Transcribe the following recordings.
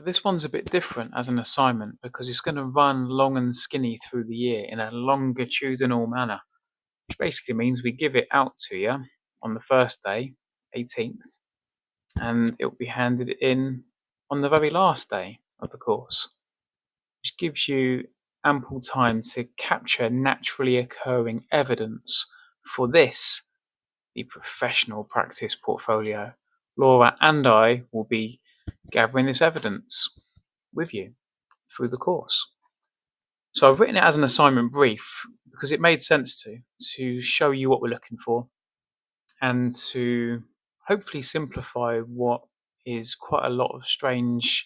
So this one's a bit different as an assignment because it's going to run long and skinny through the year in a longitudinal manner, which basically means we give it out to you on the first day, 18th, and it will be handed in on the very last day of the course, which gives you ample time to capture naturally occurring evidence for this, the professional practice portfolio. Laura and I will be gathering this evidence with you through the course. So I've written it as an assignment brief because it made sense to show you what we're looking for and to hopefully simplify what is quite a lot of strangely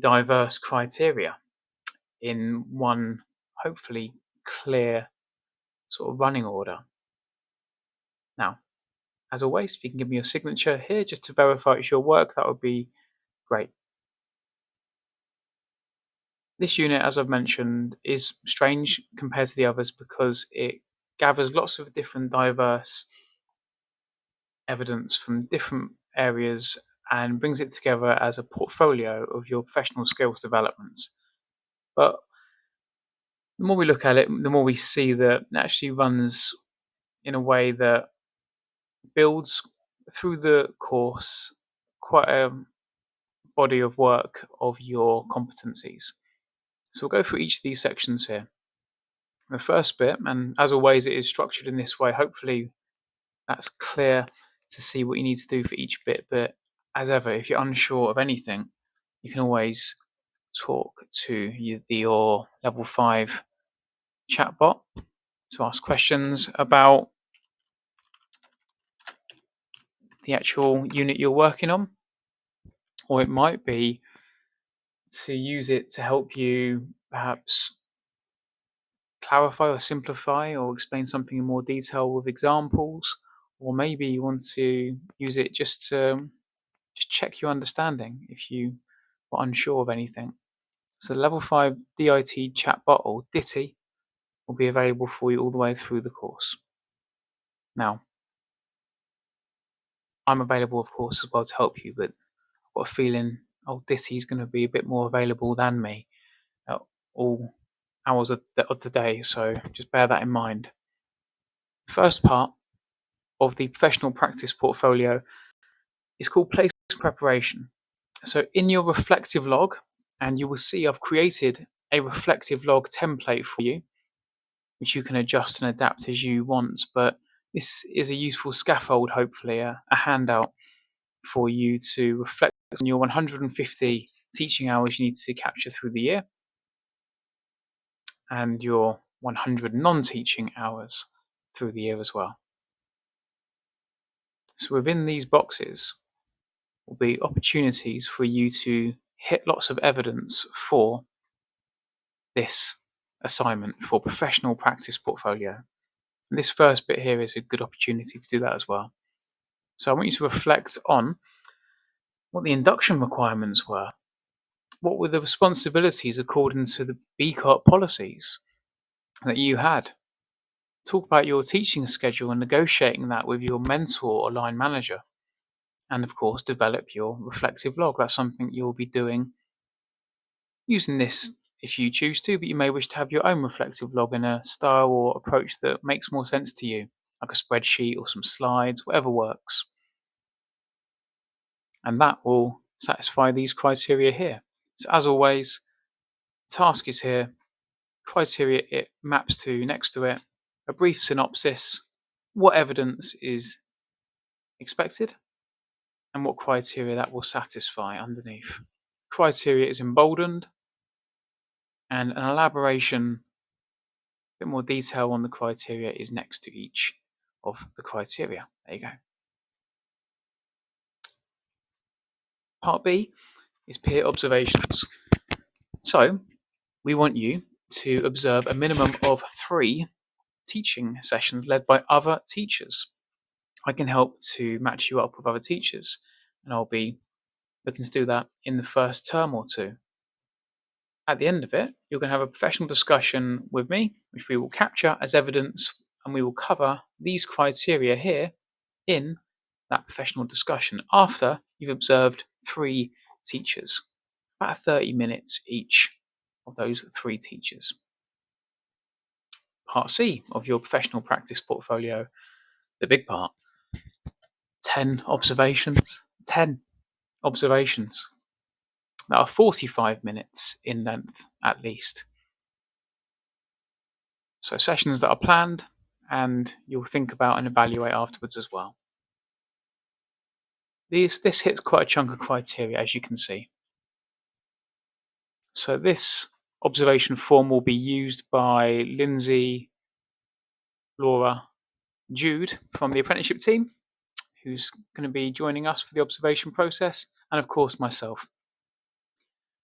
diverse criteria in one hopefully clear sort of running order. Now, as always, if you can give me your signature here just to verify it's your work, that would be great. This unit, as I've mentioned, is strange compared to the others because it gathers lots of different diverse evidence from different areas and brings it together as a portfolio of your professional skills development. But the more we look at it, the more we see that it actually runs in a way that builds through the course quite a body of work of your competencies. So we'll go through each of these sections here. The first bit, and as always, it is structured in this way. Hopefully, that's clear to see what you need to do for each bit. But as ever, if you're unsure of anything, you can always talk to your level 5 chatbot to ask questions about the actual unit you're working on. Or it might be to use it to help you perhaps clarify or simplify or explain something in more detail with examples. Or maybe you want to use it just to check your understanding if you were unsure of anything. So the level 5 DIT chatbot or DITI will be available for you all the way through the course. Now, I'm available, of course, as well to help you, but I've got a feeling DITI is going to be a bit more available than me at all hours of the day, so just bear that in mind. First part of the professional practice portfolio is called place preparation. So in your reflective log, and you will see I've created a reflective log template for you, which you can adjust and adapt as you want, but this is a useful scaffold, hopefully, a handout for you to reflect on your 150 teaching hours you need to capture through the year and your 100 non-teaching hours through the year as well. So within these boxes will be opportunities for you to hit lots of evidence for this assignment for professional practice portfolio. And this first bit here is a good opportunity to do that as well. So I want you to reflect on what the induction requirements were. What were the responsibilities according to the BCOT policies that you had? Talk about your teaching schedule and negotiating that with your mentor or line manager. And of course, develop your reflective log. That's something you'll be doing using this if you choose to, but you may wish to have your own reflective log in a style or approach that makes more sense to you, like a spreadsheet or some slides, whatever works. And that will satisfy these criteria here. So as always, task is here, criteria it maps to next to it, a brief synopsis, what evidence is expected, and what criteria that will satisfy underneath. Criteria is emboldened, and an elaboration, a bit more detail on the criteria is next to each of the criteria. There you go. Part B is peer observations. So we want you to observe a minimum of 3 teaching sessions led by other teachers. I can help to match you up with other teachers, and I'll be looking to do that in the first term or 2. At the end of it, you're going to have a professional discussion with me, which we will capture as evidence, and we will cover these criteria here in that professional discussion after you've observed 3 teachers. about 30 minutes each of those 3 teachers. Part C of your professional practice portfolio, the big part, 10 observations. 10 observations that are 45 minutes in length at least. So sessions that are planned and you'll think about and evaluate afterwards as well. This hits quite a chunk of criteria, as you can see. So this observation form will be used by Lindsay, Laura, Jude from the apprenticeship team, who's going to be joining us for the observation process, and of course myself,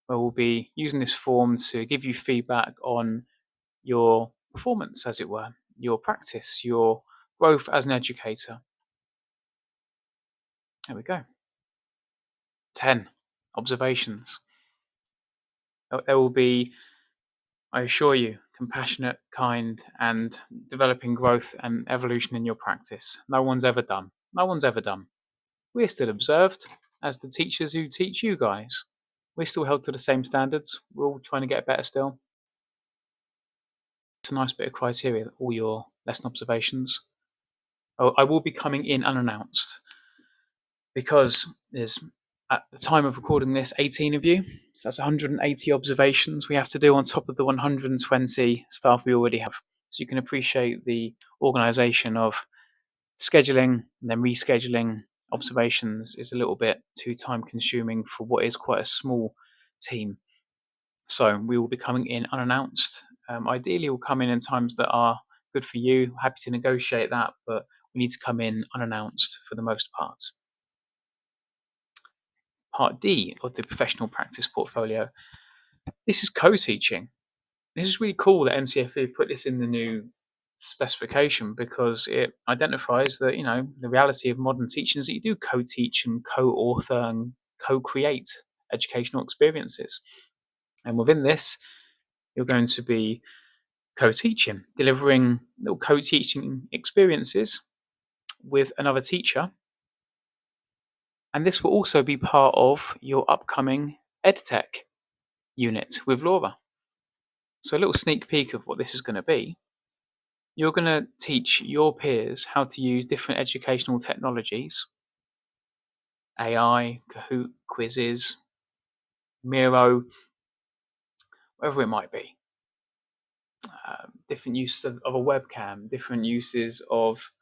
where we'll be using this form to give you feedback on your performance, as it were, your practice, your growth as an educator. There we go. 10 observations. There will be, I assure you, compassionate, kind, and developing growth and evolution in your practice. No one's ever done. No one's ever done. We're still observed as the teachers who teach you guys. We're still held to the same standards. We're all trying to get better still. It's a nice bit of criteria, all your lesson observations. Oh, I will be coming in unannounced because there's, at the time of recording this, 18 of you. So that's 180 observations we have to do on top of the 120 staff we already have. So you can appreciate the organisation of scheduling and then rescheduling observations is a little bit too time consuming for what is quite a small team. So we will be coming in unannounced. Ideally, we'll come in times that are good for you. Happy to negotiate that, but we need to come in unannounced for the most part. Part D of the professional practice portfolio. This is co-teaching. This is really cool that NCFE put this in the new specification because it identifies that, the reality of modern teaching is that you do co-teach and co-author and co-create educational experiences. And within this, you're going to be co-teaching, delivering little co-teaching experiences with another teacher. And this will also be part of your upcoming EdTech unit with Laura. So a little sneak peek of what this is going to be. You're going to teach your peers how to use different educational technologies, AI, Kahoot, quizzes, Miro, whatever it might be. Different uses of a webcam, different uses of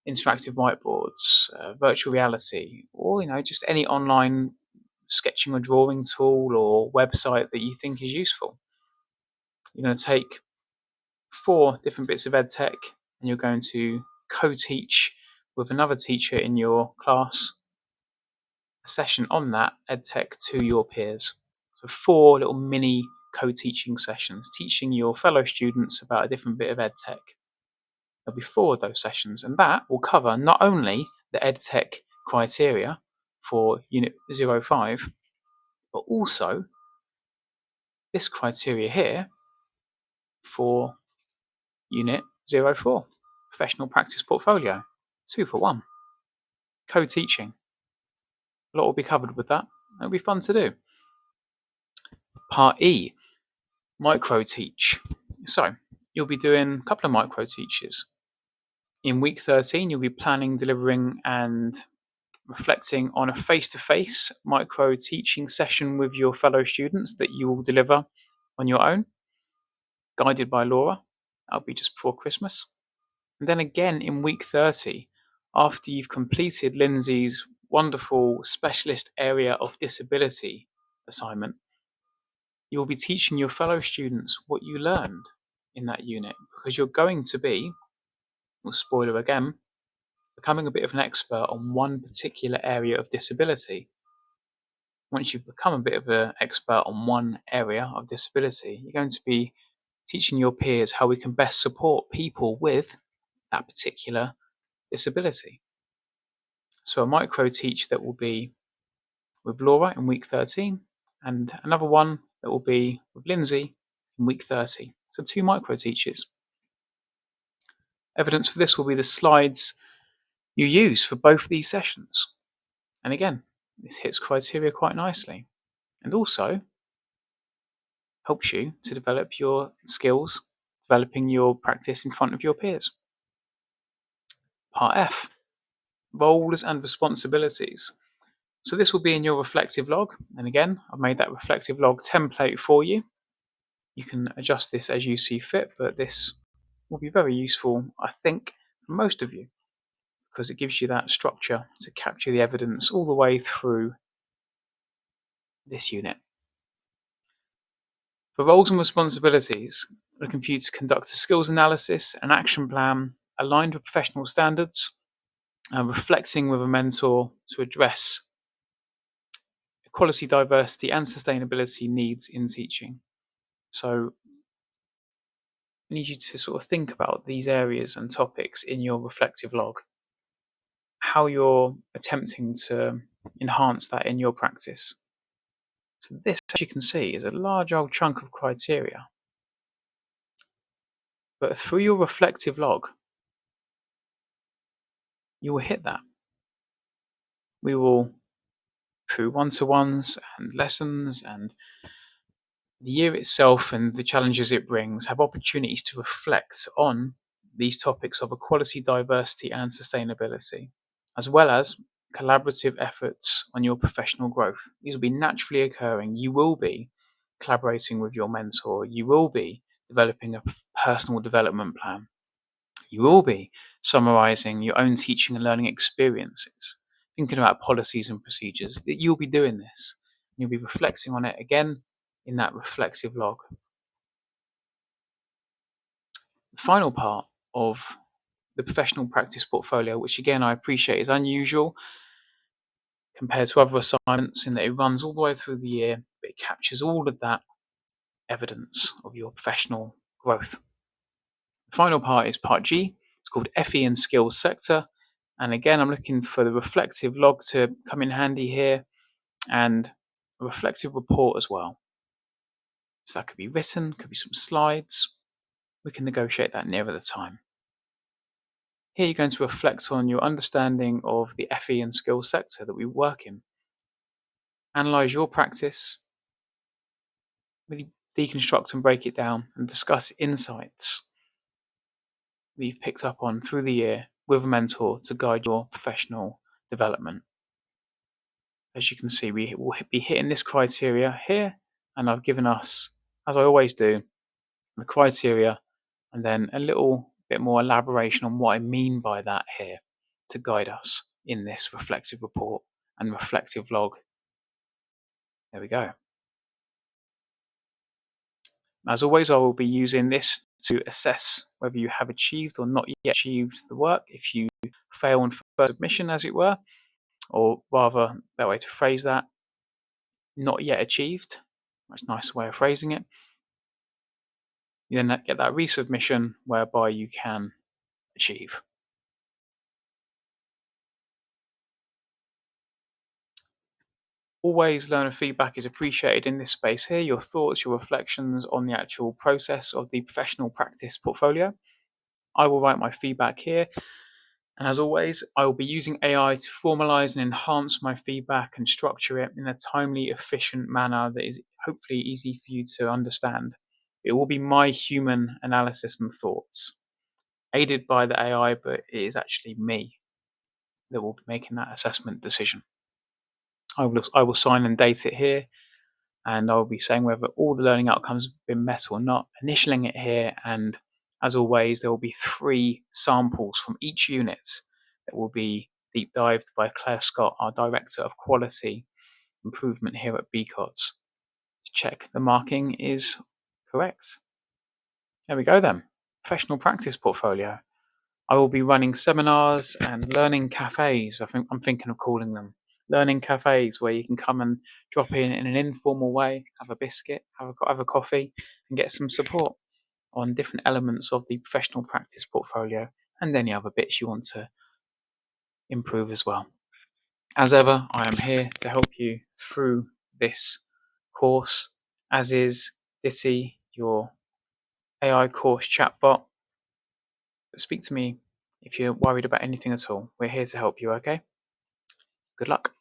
interactive whiteboards, virtual reality, or just any online sketching or drawing tool or website that you think is useful. You're going to take 4 different bits of ed tech and you're going to co-teach with another teacher in your class a session on that ed tech to your peers. So 4 little mini co-teaching sessions, teaching your fellow students about a different bit of ed tech. There'll be 4 of those sessions, and that will cover not only the ed tech criteria for Unit 05, but also this criteria here for Unit 04, Professional Practice Portfolio. 2 for 1. Co-teaching. A lot will be covered with that. It'll be fun to do. Part E, micro-teach. So, you'll be doing a couple of micro-teaches. In week 13, you'll be planning, delivering, and reflecting on a face-to-face micro-teaching session with your fellow students that you will deliver on your own, guided by Laura. That'll be just before Christmas. And then again in week 30, after you've completed Lindsay's wonderful specialist area of disability assignment, you'll be teaching your fellow students what you learned in that unit, because you're going to be, well, spoiler again, becoming a bit of an expert on one particular area of disability. Once you've become a bit of an expert on one area of disability, you're going to be teaching your peers how we can best support people with that particular disability. So a micro teach that will be with Laura in week 13, and another one that will be with Lindsay in week 30. So 2 micro teaches. Evidence for this will be the slides you use for both these sessions. And again, this hits criteria quite nicely. And also, helps you to develop your skills, developing your practice in front of your peers. Part F, roles and responsibilities. So this will be in your reflective log. And again, I've made that reflective log template for you. You can adjust this as you see fit, but this will be very useful, I think, for most of you, because it gives you that structure to capture the evidence all the way through this unit. For roles and responsibilities, looking for you to conduct a skills analysis, an action plan aligned with professional standards, and reflecting with a mentor to address equality, diversity, and sustainability needs in teaching. So I need you to sort of think about these areas and topics in your reflective log, how you're attempting to enhance that in your practice. So this, as you can see, is a large old chunk of criteria. But through your reflective log, you will hit that. We will, through one-to-ones and lessons and the year itself and the challenges it brings, have opportunities to reflect on these topics of equality, diversity, and sustainability, as well as collaborative efforts on your professional growth. These will be naturally occurring. You will be collaborating with your mentor. You will be developing a personal development plan. You will be summarizing your own teaching and learning experiences, thinking about policies and procedures. You'll be doing this. You'll be reflecting on it again in that reflective log. The final part of the professional practice portfolio, which again I appreciate is unusual compared to other assignments in that it runs all the way through the year, but it captures all of that evidence of your professional growth. The final part is part G. It's called FE and Skills Sector. And again, I'm looking for the reflective log to come in handy here and a reflective report as well. So that could be written, could be some slides. We can negotiate that nearer the time. Here you're going to reflect on your understanding of the FE and skills sector that we work in. Analyse your practice, really deconstruct and break it down, and discuss insights that you've picked up on through the year with a mentor to guide your professional development. As you can see, we will be hitting this criteria here, and I've given us, as I always do, the criteria and then a little bit more elaboration on what I mean by that here to guide us in this reflective report and reflective log. There we go. As always, I will be using this to assess whether you have achieved or not yet achieved the work. If you fail on first submission, as it were, or rather, that way to phrase that, not yet achieved. That's a nice way of phrasing it. You then get that resubmission whereby you can achieve. Always learner feedback is appreciated in this space here. Your thoughts, your reflections on the actual process of the professional practice portfolio. I will write my feedback here. And as always, I will be using AI to formalize and enhance my feedback and structure it in a timely, efficient manner that is hopefully easy for you to understand. It will be my human analysis and thoughts, aided by the AI, but it is actually me that will be making that assessment decision. I will sign and date it here, and I will be saying whether all the learning outcomes have been met or not, initialing it here, and as always, there will be 3 samples from each unit that will be deep dived by Claire Scott, our Director of Quality Improvement here at BCOTS, to check the marking is correct. There we go then. Professional practice portfolio. I will be running seminars and learning cafes. I'm thinking of calling them learning cafes, where you can come and drop in an informal way, have a biscuit, have a coffee, and get some support on different elements of the professional practice portfolio and any other bits you want to improve as well. As ever, I am here to help you through this course, as is Ditty, your AI course chatbot. Speak to me if you're worried about anything at all. We're here to help you, okay? Good luck.